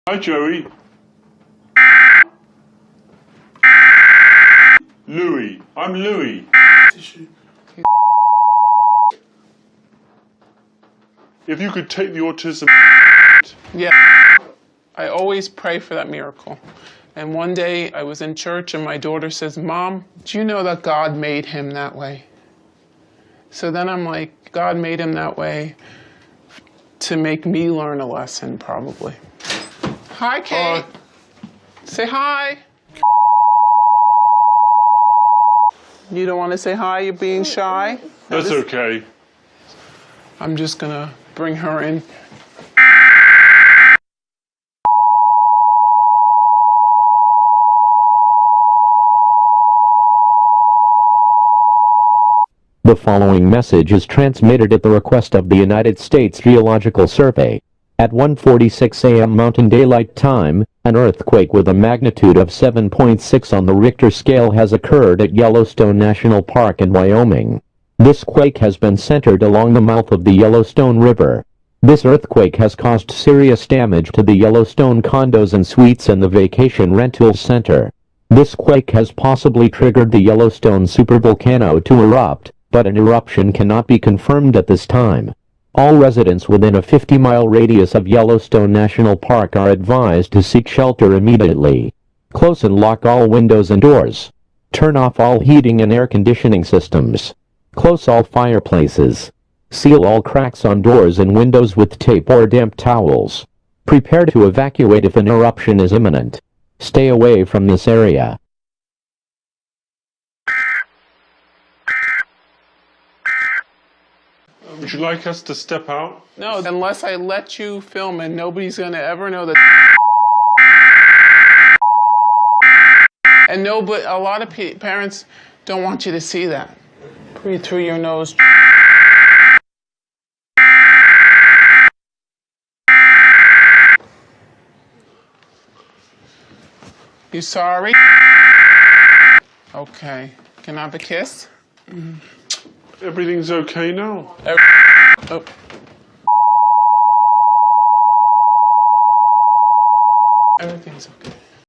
Hi, Joey. Louis. I'm Louis. If you could take the autism... Yeah. I always pray for that miracle. And one day I was in church and my daughter says, Mom, do you know that God made him that way? So then I'm like, God made him that way to make me learn a lesson, probably. Hi, Kate. Say hi. You don't want to say hi? You're being shy? That's okay. I'm just going to bring her in. The following message is transmitted at the request of the United States Geological Survey. At 1:46 a.m. Mountain Daylight Time, an earthquake with a magnitude of 7.6 on the Richter scale has occurred at Yellowstone National Park in Wyoming. This quake has been centered along the mouth of the Yellowstone River. This earthquake has caused serious damage to the Yellowstone condos and suites and the Vacation Rental Center. This quake has possibly triggered the Yellowstone supervolcano to erupt, but an eruption cannot be confirmed at this time. All residents within a 50-mile radius of Yellowstone National Park are advised to seek shelter immediately. Close and lock all windows and doors. Turn off all heating and air conditioning systems. Close all fireplaces. Seal all cracks on doors and windows with tape or damp towels. Prepare to evacuate if an eruption is imminent. Stay away from this area. Would you like us to step out? No, unless I let you film and nobody's going to ever know that. And no, but a lot of parents don't want you to see that. Breathe through your nose. You sorry? Okay. Can I have a kiss? Everything's okay now. Oh.